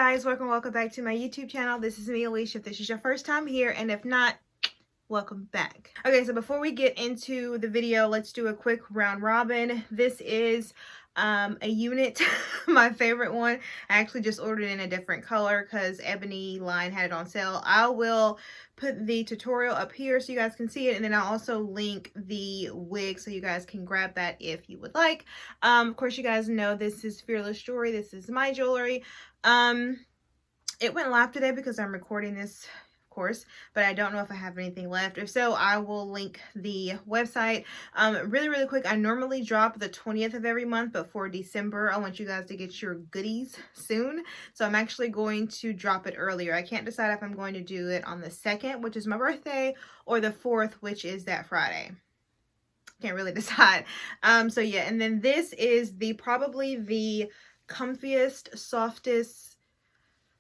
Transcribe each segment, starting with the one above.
guys, welcome back to my YouTube channel. This is me, Alicia, if this is your first time here, and if not, welcome back. Okay, so before we get into the video, let's do a quick round robin. This is a unit, my favorite one. I actually just ordered it in a different color because Ebony line had it on sale. I will put the tutorial up here so you guys can see it, and then I'll also link the wig so you guys can grab that if you would like. Of course, you guys know this is Fearless Jewelry. This is my jewelry. It went live today because I'm recording this, of course, but I don't know if I have anything left. If so, I will link the website. Really quick, I normally drop the 20th of every month, but for December, I want you guys to get your goodies soon. So I'm actually going to drop it earlier. I can't decide if I'm going to do it on the 2nd, which is my birthday, or the 4th, which is that Friday. Can't really decide. So yeah, and then this is probably the comfiest, softest,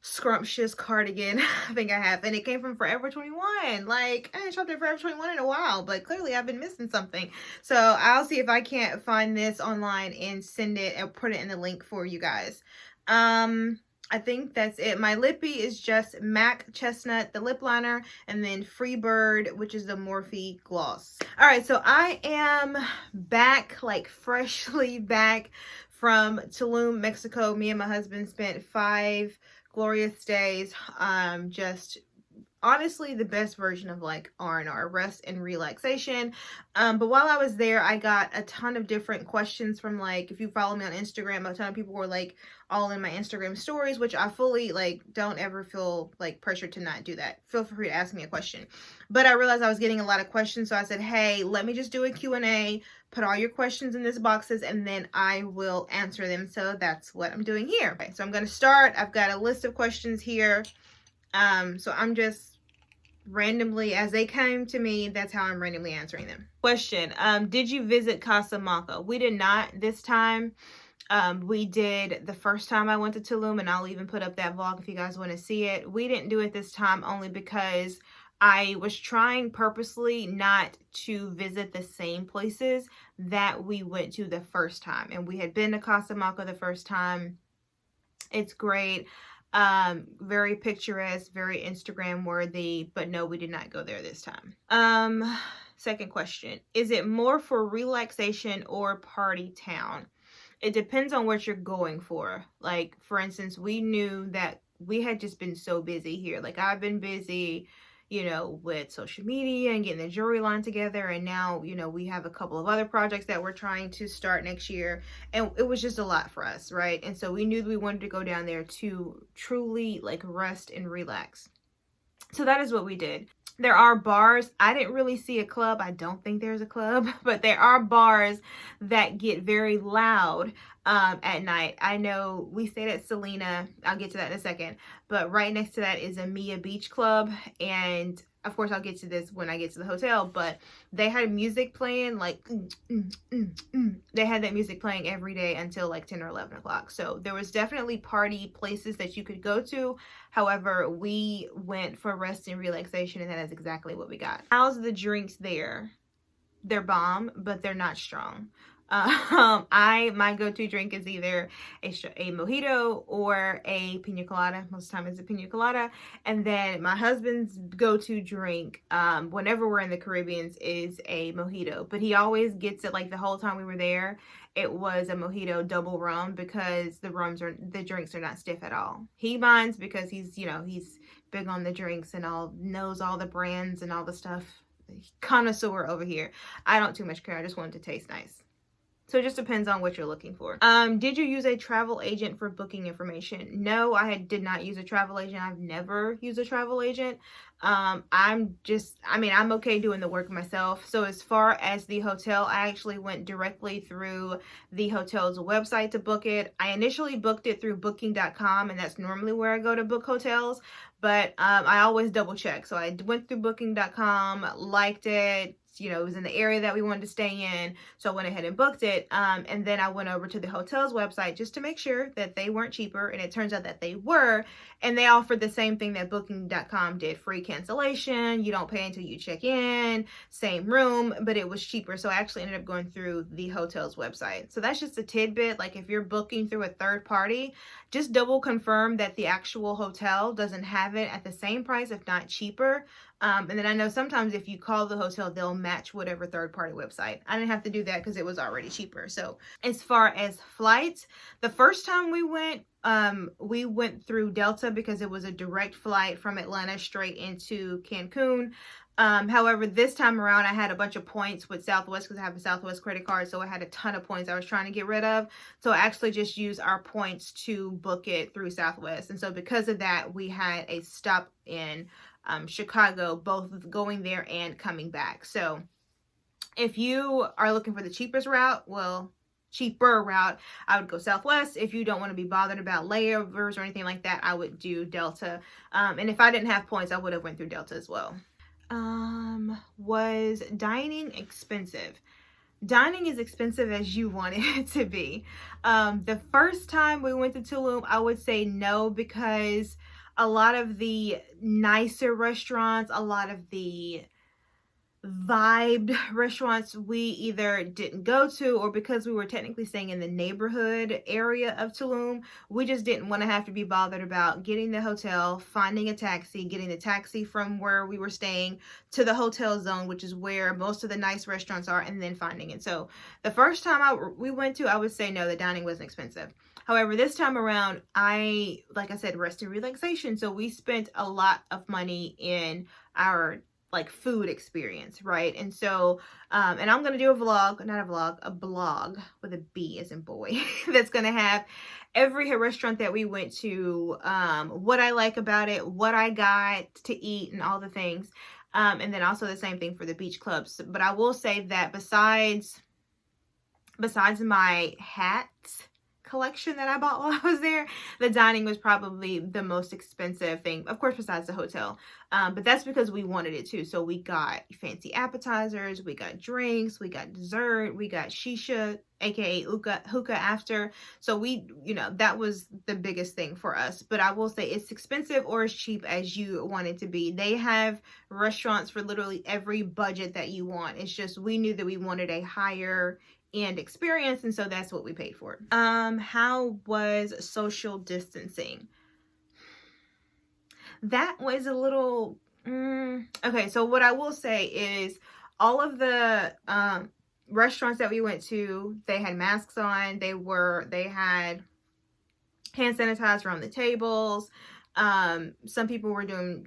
scrumptious cardigan I think I have, and it came from Forever 21. Like, I haven't shopped at Forever 21 in a while, but clearly I've been missing something. So I'll see if I can't find this online and send it and put it in the link for you guys. I think that's it. My lippy is just MAC Chestnut, the lip liner, and then Freebird, which is the Morphe gloss. All right, so I am back, like freshly back from Tulum, Mexico. Me and my husband spent 5 glorious days. Just honestly the best version of like R&R, rest and relaxation. But while I was there, I got a ton of different questions from, like, if you follow me on Instagram, a ton of people were like all in my Instagram stories, which I fully like don't ever feel like pressure to not do that. Feel free to ask me a question. But I realized I was getting a lot of questions, so I said, hey, let me just do a Q&A, put all your questions in these boxes, and then I will answer them. So that's what I'm doing here. Okay, so I'm going to start. I've got a list of questions here. So I'm just randomly, as they came to me, that's how I'm randomly answering them. Question, did you visit Casa Malca? We did not this time. We did the first time I went to Tulum, and I'll even put up that vlog if you guys want to see it. We didn't do it this time only because I was trying purposely not to visit the same places that we went to the first time. And we had been to Casa Malca the first time. It's great. Very picturesque, very Instagram worthy, but no, we did not go there this time. Second question, is it more for relaxation or party town? It depends on what you're going for. Like, for instance, we knew that we had just been so busy here. Like, I've been busy, you know, with social media and getting the jewelry line together, and now, you know, we have a couple of other projects that we're trying to start next year, and it was just a lot for us, right? And so we knew we wanted to go down there to truly like rest and relax. So that is what we did. There are bars. I didn't really see a club. I don't think there's a club, but there are bars that get very loud at night. I know we stayed at Selena. I'll get to that in a second. But right next to that is a Mia Beach Club. And of course, I'll get to this when I get to the hotel. But they had music playing, like, they had that music playing every day until like 10 or 11 o'clock. So there was definitely party places that you could go to. However, we went for rest and relaxation, and that is exactly what we got. How's the drinks there? They're bomb, but they're not strong. My go-to drink is either a mojito or a pina colada. Most of the time it's a pina colada. And then my husband's go-to drink, whenever we're in the Caribbean, is a mojito. But he always gets it, like the whole time we were there, it was a mojito double rum, because the drinks are not stiff at all. He minds because he's, you know, he's big on the drinks and knows all the brands and all the stuff. Connoisseur over here. I don't too much care. I just want it to taste nice. So it just depends on what you're looking for. Did you use a travel agent for booking information? No, I did not use a travel agent. I've never used a travel agent. I'm okay doing the work myself. So as far as the hotel, I actually went directly through the hotel's website to book it. I initially booked it through booking.com, and that's normally where I go to book hotels. But I always double check. So I went through booking.com, liked it, just, you know, it was in the area that we wanted to stay in. So I went ahead and booked it. And then I went over to the hotel's website just to make sure that they weren't cheaper. And it turns out that they were. And they offered the same thing that booking.com did: free cancellation. You don't pay until you check in, same room, but it was cheaper. So I actually ended up going through the hotel's website. So that's just a tidbit. Like, if you're booking through a third party, just double confirm that the actual hotel doesn't have it at the same price, if not cheaper. And then I know sometimes if you call the hotel, they'll match whatever third party website. I didn't have to do that because it was already cheaper. So as far as flights, the first time we went through Delta because it was a direct flight from Atlanta straight into Cancun. However, this time around, I had a bunch of points with Southwest because I have a Southwest credit card. So I had a ton of points I was trying to get rid of. So I actually just used our points to book it through Southwest. And so because of that, we had a stop in Chicago, both going there and coming back. So if you are looking for the cheapest route, cheaper route, I would go Southwest. If you don't want to be bothered about layovers or anything like that, I would do Delta. And if I didn't have points, I would have went through Delta as well. Was dining expensive? Dining is expensive as you want it to be. The first time we went to Tulum, I would say no, because a lot of the nicer restaurants, a lot of the vibed restaurants we either didn't go to, or because we were technically staying in the neighborhood area of Tulum, we just didn't want to have to be bothered about getting the hotel, finding a taxi, getting the taxi from where we were staying to the hotel zone, which is where most of the nice restaurants are, and then finding it. So the first time we went to, I would say no, the dining wasn't expensive. However, this time around, like I said, rest and relaxation. So we spent a lot of money in our like food experience, right? And so and I'm gonna do a blog with a B as in boy that's gonna have every restaurant that we went to, what I like about it, what I got to eat, and all the things, and then also the same thing for the beach clubs. But I will say that besides my hats collection that I bought while I was there, the dining was probably the most expensive thing, of course, besides the hotel. But that's because we wanted it too. So we got fancy appetizers, we got drinks, we got dessert, we got shisha, aka hookah after. So that was the biggest thing for us. But I will say it's expensive or as cheap as you want it to be. They have restaurants for literally every budget that you want. It's just we knew that we wanted a higher and experience, and so that's what we paid for. How was social distancing? That was a little okay. So what I will say is all of the restaurants that we went to, they had masks on. They had hand sanitizer on the tables. Some people were doing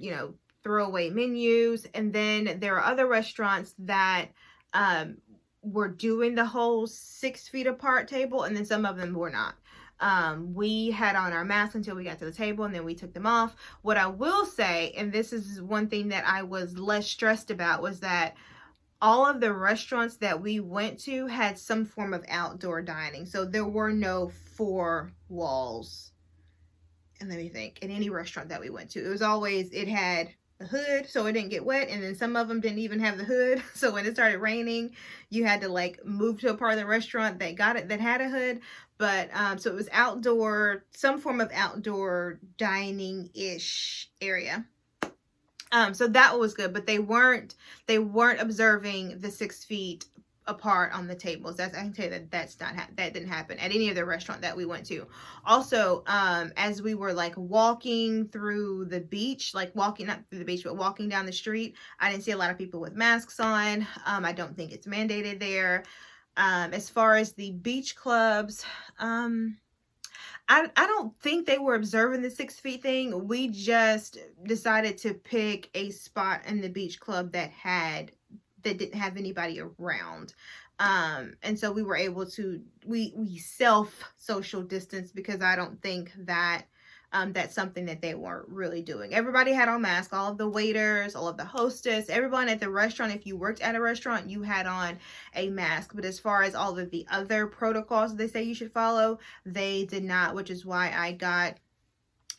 throwaway menus, and then there are other restaurants that were doing the whole 6 feet apart table, and then some of them were not. We had on our masks until we got to the table, and then we took them off. What I will say, and this is one thing that I was less stressed about, was that all of the restaurants that we went to had some form of outdoor dining. So there were no 4 walls, and let me think, in any restaurant that we went to. It was always, it had the hood so it didn't get wet, and then some of them didn't even have the hood, so when it started raining you had to like move to a part of the restaurant that had a hood. But so it was outdoor, some form of outdoor dining-ish area. So that was good, but they weren't observing the 6 feet apart on the tables. I can tell you that didn't happen at any of the restaurant that we went to. Also, as we were like walking through the beach, like walking not through the beach, but walking down the street, I didn't see a lot of people with masks on. I don't think it's mandated there. As far as the beach clubs, I don't think they were observing the 6 feet thing. We just decided to pick a spot in the beach club that didn't have anybody around. And so we were able to, we social distance, because I don't think that that's something that they weren't really doing. Everybody had on masks, all of the waiters, all of the hostess, everyone at the restaurant. If you worked at a restaurant, you had on a mask. But as far as all of the other protocols they say you should follow, they did not, which is why I got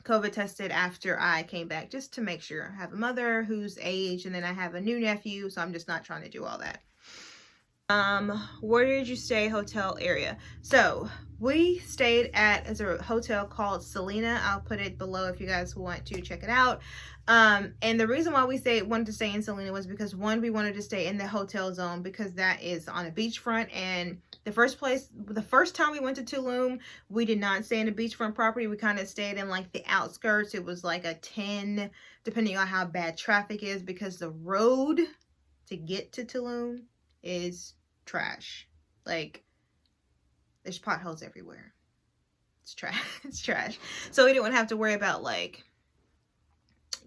COVID tested after I came back, just to make sure. I have a mother who's aged, and then I have a new nephew, so I'm just not trying to do all that. Where did you stay? Hotel area. So we stayed at a hotel called Selena. I'll put it below if you guys want to check it out. And the reason why we wanted to stay in Selena was because, one, we wanted to stay in the hotel zone because that is on a beachfront. And the first time we went to Tulum, we did not stay in a beachfront property. We kind of stayed in like the outskirts. It was like a 10, depending on how bad traffic is, because the road to get to Tulum is trash. Like, there's potholes everywhere. It's trash. It's trash. So we didn't have to worry about like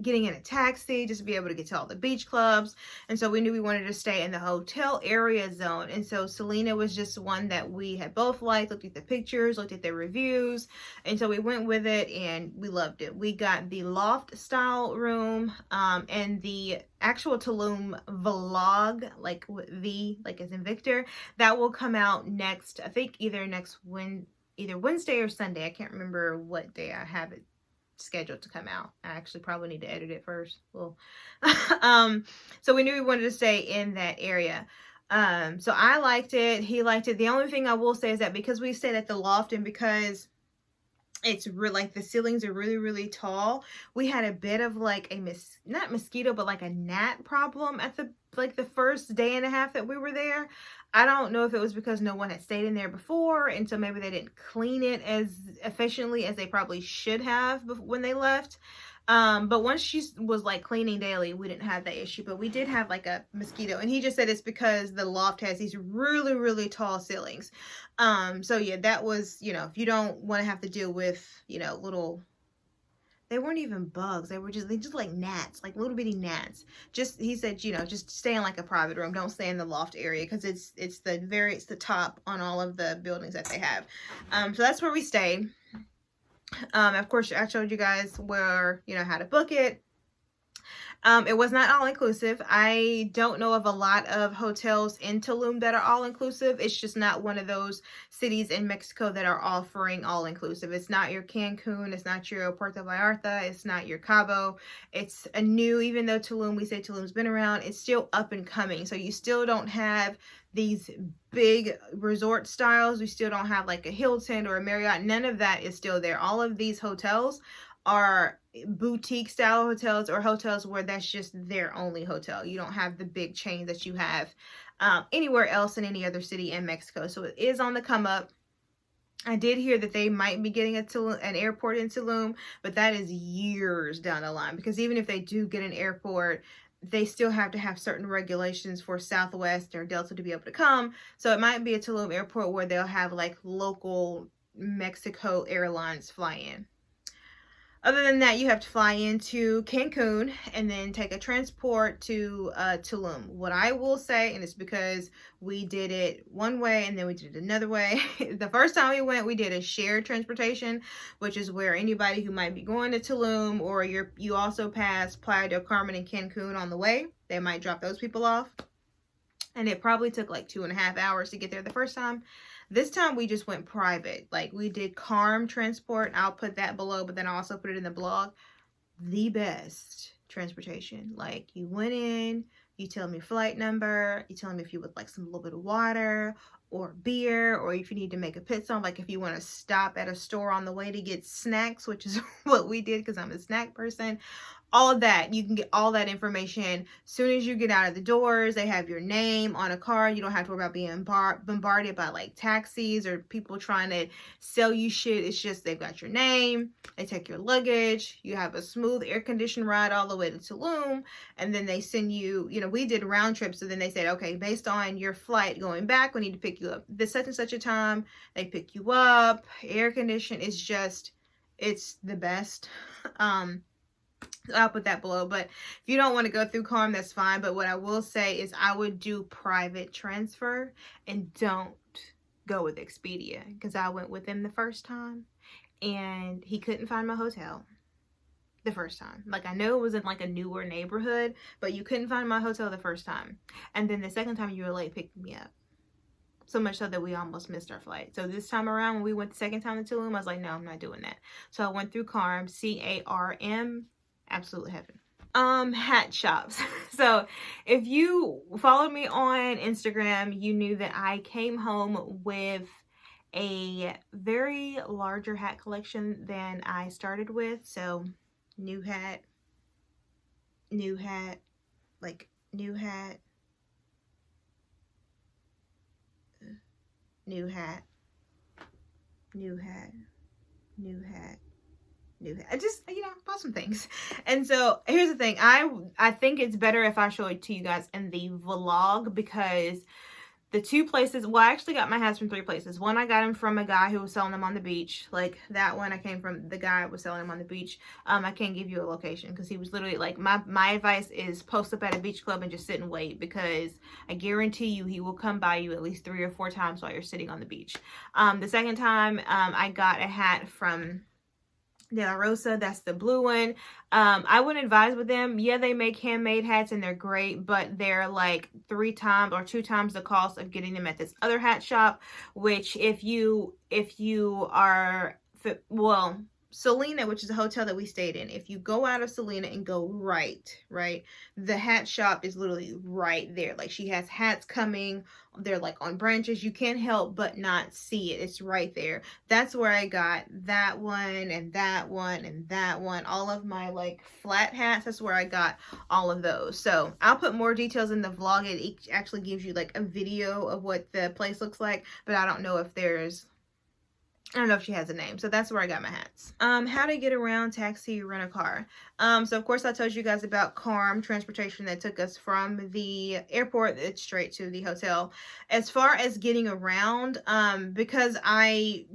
getting in a taxi just to be able to get to all the beach clubs. And so we knew we wanted to stay in the hotel area zone. And so Selena was just one that we had both liked, looked at the pictures, looked at the reviews. And so we went with it and we loved it. We got the loft style room, and the actual Tulum vlog, like V, like as in Victor, that will come out next, I think either Wednesday or Sunday. I can't remember what day I have it scheduled to come out. I actually probably need to edit it first. Well, so we knew we wanted to stay in that area. So I liked it. He liked it. The only thing I will say is that because we stayed at the loft and because it's like the ceilings are really, really tall, we had a bit of like not mosquito, but like a gnat problem at the first day and a half that we were there. I don't know if it was because no one had stayed in there before, and so maybe they didn't clean it as efficiently as they probably should have when they left. But once she was like cleaning daily, we didn't have that issue. But we did have like a mosquito, and he just said it's because the loft has these really, really tall ceilings. So yeah, that was, if you don't want to have to deal with, they weren't even bugs. They just like gnats, like little bitty gnats. He said, just stay in like a private room. Don't stay in the loft area because it's the top on all of the buildings that they have. So that's where we stayed. Of course, I showed you guys where, how to book it. It was not all-inclusive. I don't know of a lot of hotels in Tulum that are all-inclusive. It's just not one of those cities in Mexico that are offering all-inclusive. It's not your Cancun. It's not your Puerto Vallarta. It's not your Cabo. It's a new, even though we say Tulum's been around, it's still up and coming. So you still don't have these big resort styles. We still don't have like a Hilton or a Marriott. None of that is still there. All of these hotels are boutique style hotels or hotels where that's just their only hotel. You don't have the big chain that you have anywhere else in any other city in Mexico. So it is on the come up. I did hear that they might be getting an airport in Tulum, but that is years down the line, because even if they do get an airport, they still have to have certain regulations for Southwest or Delta to be able to come. So it might be a Tulum airport where they'll have like local Mexico Airlines fly in. Other than that, you have to fly into Cancun and then take a transport to Tulum. What I will say, and it's because we did it one way and then we did it another way. The first time we went, we did a shared transportation, which is where anybody who might be going to Tulum, or you also pass Playa del Carmen and Cancun on the way, they might drop those people off. And it probably took like 2.5 hours to get there the first time. This time we just went private. Like, we did Carm Transport. I'll put that below, but then I also put it in the blog. The best transportation. Like, you went in, you tell them your flight number, you tell them if you would like some little bit of water or beer, or if you need to make a pit stop, like if you want to stop at a store on the way to get snacks, which is what we did because I'm a snack person. All of that, you can get all that information as soon as you get out of the doors. They have your name on a card. You don't have to worry about being bombarded by like taxis or people trying to sell you shit. It's just they've got your name. They take your luggage. You have a smooth air-conditioned ride all the way to Tulum, and then they send you, we did round trips. So then they said, okay, based on your flight going back, we need to pick you up this such and such a time. They pick you up. Air conditioned. It's the best. I'll put that below, but if you don't want to go through Carm, that's fine. But what I will say is I would do private transfer and don't go with Expedia, because I went with him the first time and he couldn't find my hotel the first time. Like, I know it was in like a newer neighborhood, but you couldn't find my hotel the first time. And then the second time you were late picking me up. So much so that we almost missed our flight. So this time around, when we went the second time to Tulum, I was like, no, I'm not doing that. So I went through Carm, CARM, absolute heaven. Hat shops. So if you followed me on Instagram, you knew that I came home with a very larger hat collection than I started with. So new hat, like new hat, new hat, new hat, new hat, new hat. I just, you know, bought some things. And so here's the thing. I think it's better if I show it to you guys in the vlog, because the two places, well, I actually got my hats from 3 places. One, I got them from a guy who was selling them on the beach. Like that one, I came from the guy who was selling them on the beach. I can't give you a location because he was literally like, my advice is post up at a beach club and just sit and wait, because I guarantee you he will come by you at least 3 or 4 times while you're sitting on the beach. The second time, I got a hat from De La Rosa, that's the blue one. I wouldn't advise with them. Yeah, they make handmade hats and they're great, but they're like 3 times or 2 times the cost of getting them at this other hat shop, which if you are, well, Selena, which is a hotel that we stayed in, if you go out of Selena and go right, the hat shop is literally right there. Like, she has hats coming, they're like on branches, you can't help but not see it. It's right there. That's where I got that one and that one and that one. All of my like flat hats, that's where I got all of those. So I'll put more details in the vlog. It actually gives you like a video of what the place looks like, but I don't know if she has a name. So that's where I got my hats. How to get around, taxi, rent a car. So of course I told you guys about Carm transportation that took us from the airport. It's straight to the hotel. As far as getting around, because I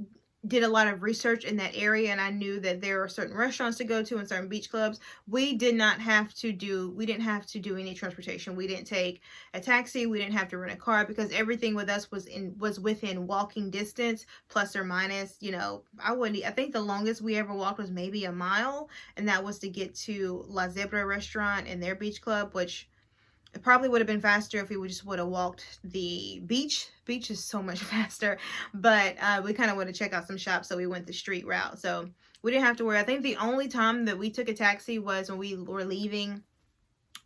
did a lot of research in that area and I knew that there are certain restaurants to go to and certain beach clubs, we didn't have to do any transportation. We didn't take a taxi, we didn't have to rent a car, because everything with us was within walking distance, plus or minus, you know, I think the longest we ever walked was maybe a mile, and that was to get to La Zebra restaurant and their beach club, which it probably would have been faster if we just would have walked the beach. Beach is so much faster, but we kind of wanted to check out some shops, so we went the street route. So we didn't have to worry. I think the only time that we took a taxi was when we were leaving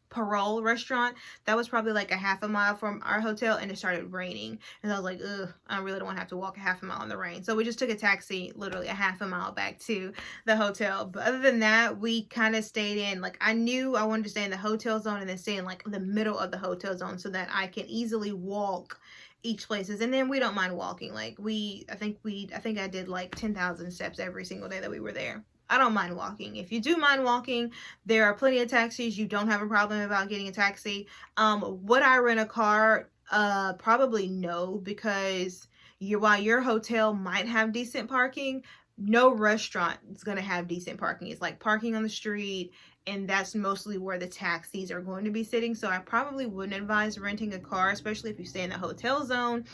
Parole restaurant. That was probably like a half a mile from our hotel, and it started raining, and I was like, ugh, I really don't want to have to walk a half a mile in the rain. So we just took a taxi literally a half a mile back to the hotel. But other than that, we kind of stayed in, like, I knew I wanted to stay in the hotel zone and then stay in like the middle of the hotel zone so that I can easily walk each places. And then we don't mind walking. Like, I think I did like 10,000 steps every single day that we were there. I don't mind walking. If you do mind walking, there are plenty of taxis. You don't have a problem about getting a taxi. Would I rent a car? Probably no, because while your hotel might have decent parking, no restaurant is going to have decent parking. It's like parking on the street, and that's mostly where the taxis are going to be sitting. So I probably wouldn't advise renting a car, especially if you stay in the hotel zone.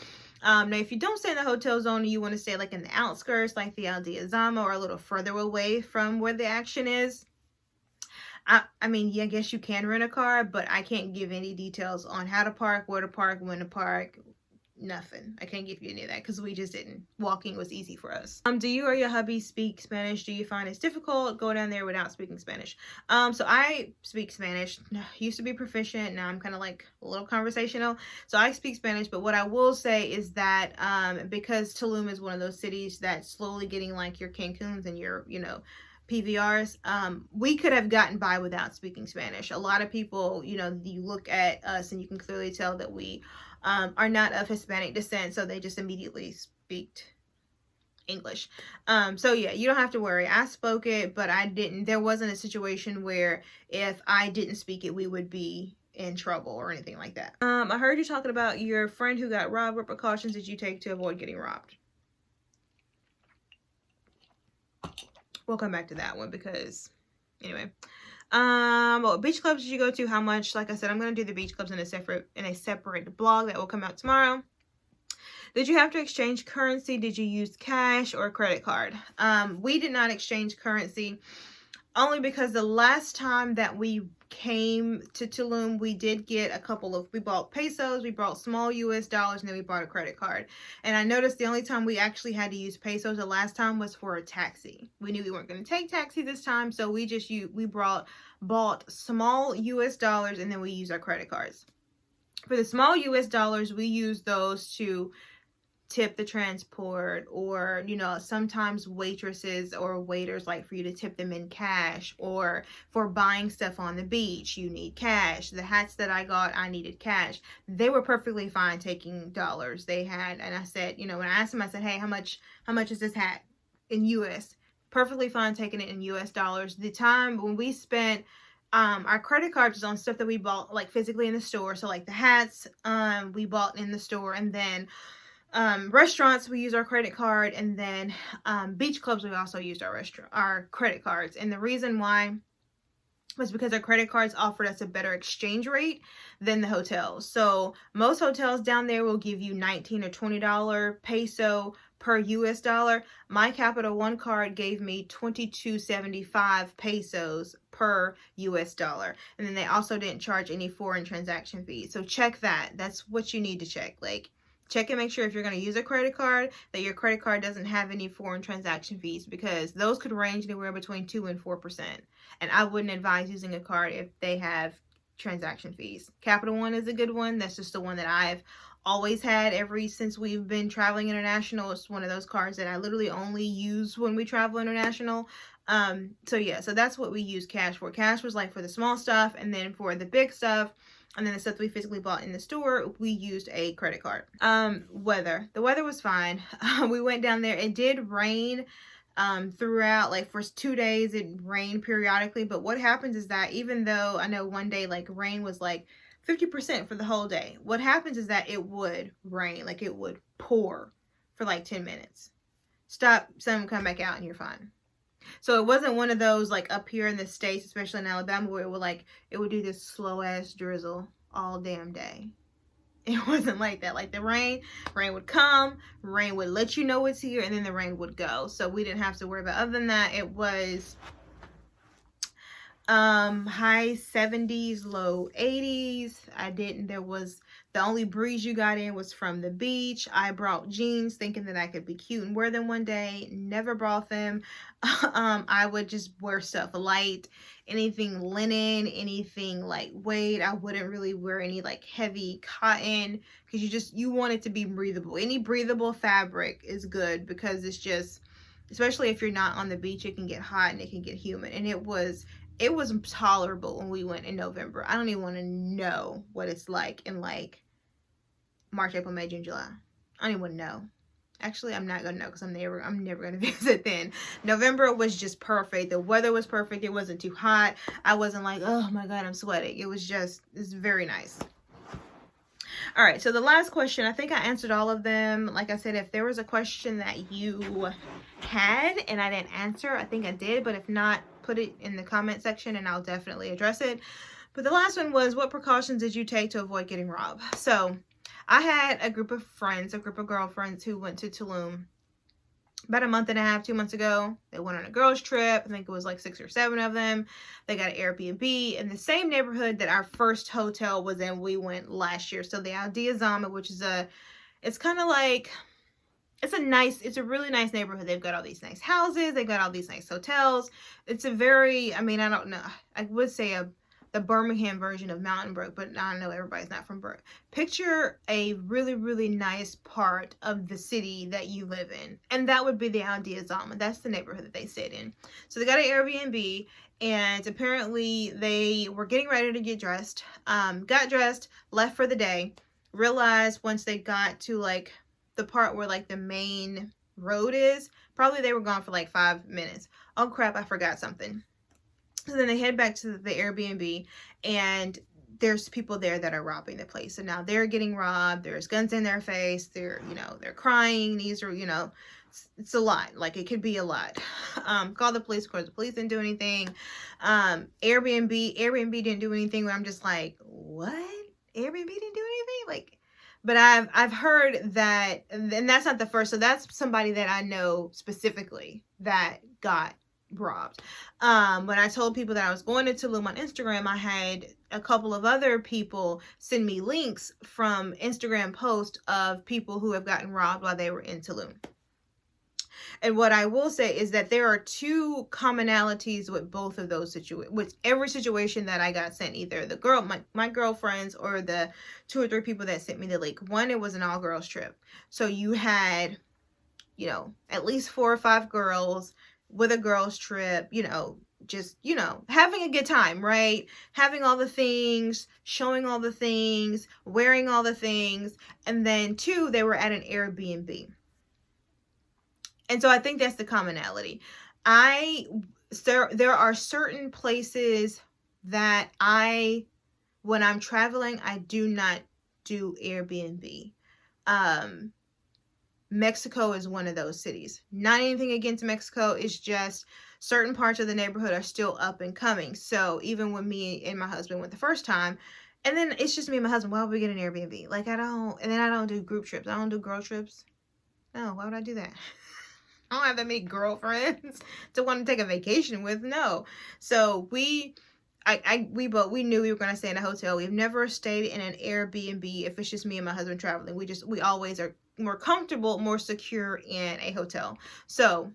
Now, if you don't stay in the hotel zone and you want to stay like in the outskirts, like the Aldea Zama, or a little further away from where the action is, I mean, yeah, I guess you can rent a car, but I can't give any details on how to park, where to park, when to park. Nothing. I can't give you any of that because we just didn't. Walking was easy for us. Do you or your hubby speak Spanish? Do you find it's difficult go down there without speaking Spanish? So I speak Spanish. Used to be proficient. Now I'm kind of like a little conversational. So I speak Spanish, but what I will say is that because Tulum is one of those cities that's slowly getting like your Cancuns and your, you know, PVRs, we could have gotten by without speaking Spanish. A lot of people, you know, you look at us and you can clearly tell that we are not of Hispanic descent, so they just immediately speak English. So yeah, you don't have to worry. I spoke it, but I didn't. There wasn't a situation where if I didn't speak it, we would be in trouble or anything like that. I heard you talking about your friend who got robbed. What precautions did you take to avoid getting robbed? We'll come back to that one because anyway. What beach clubs did you go to? How much? Like I said, I'm going to do the beach clubs in a separate blog that will come out tomorrow. Did you have to exchange currency? Did you use cash or credit card? We did not exchange currency. only because the last time that we came to Tulum, we did get a couple of, we bought pesos, we bought small US dollars, and then we bought a credit card. And I noticed the only time we actually had to use pesos the last time was for a taxi. We knew we weren't going to take taxi this time, so we just bought small US dollars, and then we used our credit cards. For the small US dollars, we use those to tip the transport, or you know, sometimes waitresses or waiters like for you to tip them in cash, or for buying stuff on the beach you need cash. The hats that I got, I needed cash. They were perfectly fine taking dollars. They had, and I said, you know, when I asked them, I said, hey, how much is this hat in US? Perfectly fine taking it in US dollars. The time when we spent our credit cards was on stuff that we bought like physically in the store, so like the hats we bought in the store, and then restaurants we use our credit card, and then beach clubs we also used our credit cards. And the reason why was because our credit cards offered us a better exchange rate than the hotels. So most hotels down there will give you $19 or $20 peso per US dollar. My Capital One card gave me 22.75 pesos per US dollar. And then they also didn't charge any foreign transaction fees. So check that. That's what you need to check. Like, check and make sure if you're going to use a credit card that your credit card doesn't have any foreign transaction fees, because those could range anywhere between 2 and 4%. And I wouldn't advise using a card if they have transaction fees. Capital One is a good one. That's just the one that I've always had since we've been traveling international. It's one of those cards that I literally only use when we travel international. So yeah, so that's what we use cash for. Cash was like for the small stuff, and then for the big stuff, and then the stuff we physically bought in the store, we used a credit card. Weather. The weather was fine. We went down there. It did rain throughout, like for 2 days it rained periodically. But what happens is that even though I know one day like rain was like 50% for the whole day, what happens is that it would rain, like it would pour for like 10 minutes. Stop, sun, come back out, and you're fine. So it wasn't one of those like up here in the States, especially in Alabama, where it would do this slow ass drizzle all damn day. It wasn't like that. Like the rain would come, rain would let you know it's here, and then the rain would go. So we didn't have to worry about. Other than that, it was high 70s, low 80s. The only breeze you got in was from the beach. I brought jeans thinking that I could be cute and wear them one day. Never brought them. I would just wear stuff light, anything linen, anything lightweight. I wouldn't really wear any like heavy cotton, because you want it to be breathable. Any breathable fabric is good, because it's just, especially if you're not on the beach, it can get hot and it can get humid. And it was tolerable when we went in November. I don't even want to know what it's like in like March, April, May, June, July. I don't even want to know. Actually, I'm not gonna know, because I'm never gonna visit then. November was just perfect. The weather was perfect. It wasn't too hot. I wasn't like, oh my god, I'm sweating. It's very nice. All right, so the last question, I think I answered all of them. Like I said, if there was a question that you had and I didn't answer, I think I did. But if not, put it in the comment section and I'll definitely address it. But the last one was, what precautions did you take to avoid getting robbed? So I had a group of girlfriends who went to Tulum about a month and a half, 2 months ago. They went on a girls trip. I think it was like 6 or 7 of them. They got an Airbnb in the same neighborhood that our first hotel was in. We went last year. So the Aldea Zama, which is it's kind of like, it's a really nice neighborhood. They've got all these nice houses. They've got all these nice hotels. It's a very, I mean, I don't know. I would say the Birmingham version of Mountain Brook, but I know everybody's not from Brook. Picture a really, really nice part of the city that you live in, and that would be the Aldea Zama. That's the neighborhood that they stayed in. So they got an Airbnb, and apparently they were getting ready to get dressed, got dressed, left for the day, realized once they got to like the part where like the main road is, probably they were gone for like 5 minutes. Oh crap, I forgot something. So then they head back to the Airbnb, and there's people there that are robbing the place. So now they're getting robbed. There's guns in their face. They're crying. These are, it's a lot. Like, it could be a lot. Call the police. Of course, the police didn't do anything. Airbnb didn't do anything. Where I'm just like, what? Airbnb didn't do anything? Like, but I've heard that, and that's not the first. So that's somebody that I know specifically that got robbed. When I told people that I was going to Tulum on Instagram, I had a couple of other people send me links from Instagram posts of people who have gotten robbed while they were in Tulum. And what I will say is that there are two commonalities with both of those situations, with every situation that I got sent, either the girl, my girlfriends, or the 2 or 3 people that sent me the link. One, it was an all girls trip. So you had, you know, at least 4 or 5 girls with a girls trip, you know, just, you know, having a good time, right? Having all the things, showing all the things, wearing all the things. And then 2, they were at an Airbnb. And so I think that's the commonality. There are certain places that when I'm traveling, I do not do Airbnb. Mexico is one of those cities. Not anything against Mexico. It's just certain parts of the neighborhood are still up and coming. So even when me and my husband went the first time, and then it's just me and my husband, why would we get an Airbnb? Like, I don't do group trips. I don't do girl trips. No, why would I do that? I don't have that many girlfriends to want to take a vacation with. No. So we knew we were going to stay in a hotel. We've never stayed in an Airbnb if it's just me and my husband traveling. We always are more comfortable, more secure in a hotel. So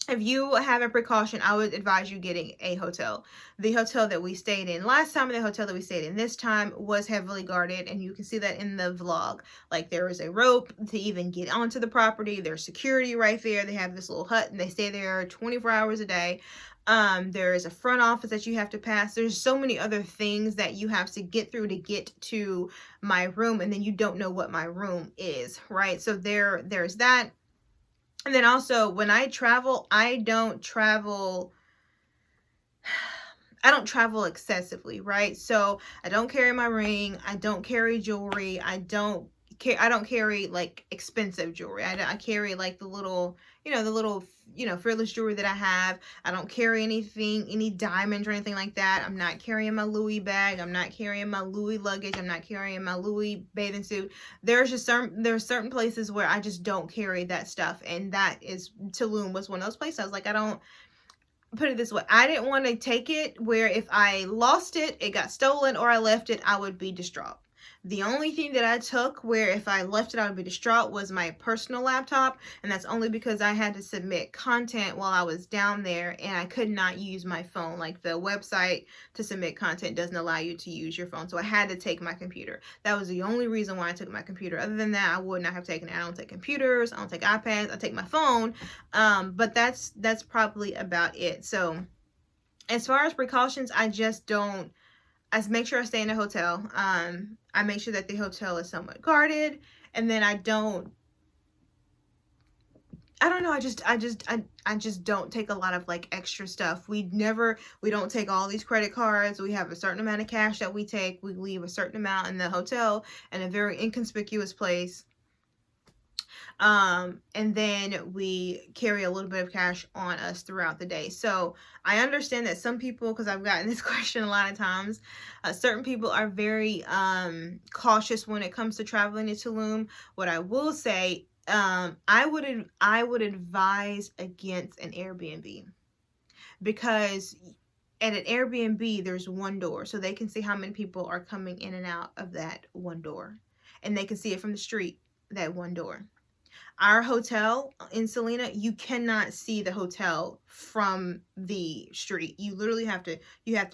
if you have a precaution, I would advise you getting a hotel. The hotel that we stayed in last time and the hotel that we stayed in this time was heavily guarded, and you can see that in the vlog. Like, there is a rope to even get onto the property. There's security right there. They have this little hut and they stay there 24 hours a day. There is a front office that you have to pass. There's so many other things that you have to get through to get to my room, and then you don't know what my room is, right? So there's that. And then also, when I travel, I don't travel excessively, right? So I don't carry my ring. I don't carry jewelry. I don't carry like expensive jewelry. I carry like the little fearless jewelry that I have. I don't carry any diamonds or anything like that. I'm not carrying my Louis bag. I'm not carrying my Louis luggage. I'm not carrying my Louis bathing suit. There's certain places where I just don't carry that stuff, and that is Tulum was one of those places. I was like, I don't. Put it this way, I didn't want to take it where if I lost it, it got stolen, or I left it, I would be distraught. The only thing that I took where if I left it, I would be distraught was my personal laptop. And that's only because I had to submit content while I was down there and I could not use my phone. Like, the website to submit content doesn't allow you to use your phone. So I had to take my computer. That was the only reason why I took my computer. Other than that, I would not have taken it. I don't take computers. I don't take iPads. I take my phone. But that's probably about it. So as far as precautions, I make sure I stay in a hotel. I make sure that the hotel is somewhat guarded, and then I don't know, I just don't take a lot of like extra stuff. We don't take all these credit cards. We have a certain amount of cash that we take. We leave a certain amount in the hotel in a very inconspicuous place. And then we carry a little bit of cash on us throughout the day. So I understand that some people, because I've gotten this question a lot of times, certain people are very cautious when it comes to traveling to Tulum. What I will say, I would advise against an Airbnb, because at an Airbnb there's one door, so they can see how many people are coming in and out of that one door, and they can see it from the street, that one door. Our hotel in Selena, you cannot see the hotel from the street. You literally have to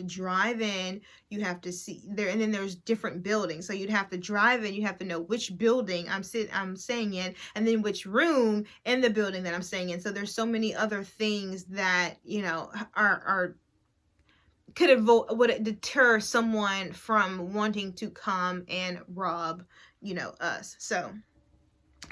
drive in, you have to see there, and then there's different buildings. So you'd have to drive in, you have to know which building I'm staying in, and then which room in the building that I'm staying in. So there's so many other things that, you know, would deter someone from wanting to come and rob, you know, us. So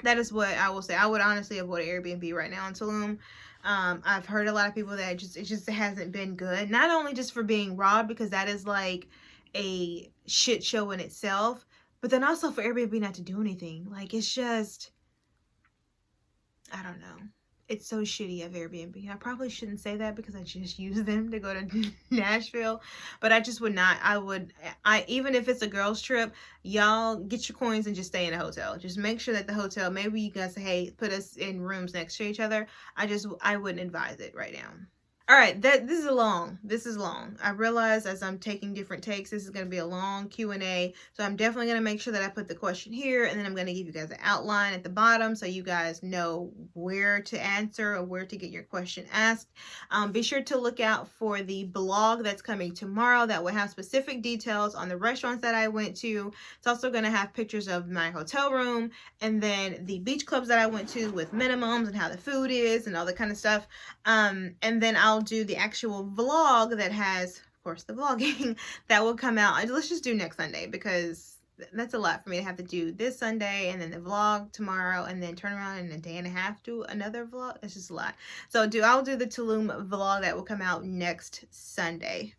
that is what I will say. I would honestly avoid Airbnb right now in Tulum. I've heard a lot of people that it just hasn't been good. Not only just for being robbed, because that is like a shit show in itself, but then also for Airbnb not to do anything. Like, it's just, I don't know. It's so shitty of Airbnb. I probably shouldn't say that because I just use them to go to Nashville. But I just would not. Even if it's a girls trip, y'all get your coins and just stay in a hotel. Just make sure that the hotel, maybe you guys say, hey, put us in rooms next to each other. I wouldn't advise it right now. All right, this is long. This is long. I realize as I'm taking different takes, this is going to be a long Q&A. So I'm definitely going to make sure that I put the question here, and then I'm going to give you guys an outline at the bottom so you guys know where to answer or where to get your question asked. Be sure to look out for the blog that's coming tomorrow that will have specific details on the restaurants that I went to. It's also going to have pictures of my hotel room and then the beach clubs that I went to with minimums and how the food is and all that kind of stuff. And then I'll do the actual vlog that has, of course, the vlogging that will come out. Let's just do next Sunday because that's a lot for me to have to do this Sunday and then the vlog tomorrow and then turn around in a day and a half do another vlog. It's just a lot. So I'll do the Tulum vlog that will come out next Sunday.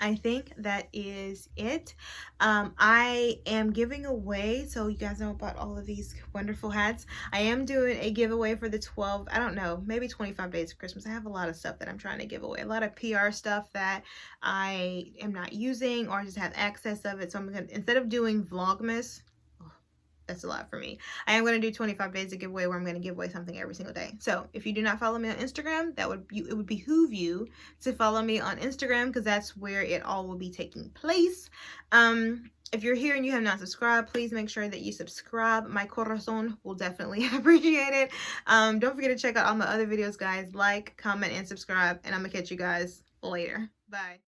I think that is it. I am giving away, so you guys know about all of these wonderful hats. I am doing a giveaway for the 12, I don't know, maybe 25 days of Christmas. I have a lot of stuff that I'm trying to give away. A lot of PR stuff that I am not using or just have access of it. So I'm going to, instead of doing Vlogmas, that's a lot for me, I am going to do 25 days of giveaway where I'm going to give away something every single day. So if you do not follow me on Instagram, it would behoove you to follow me on Instagram because that's where it all will be taking place. If you're here and you have not subscribed, please make sure that you subscribe. My corazon will definitely appreciate it. Don't forget to check out all my other videos, guys. Like, comment, and subscribe, and I'm gonna catch you guys later. Bye.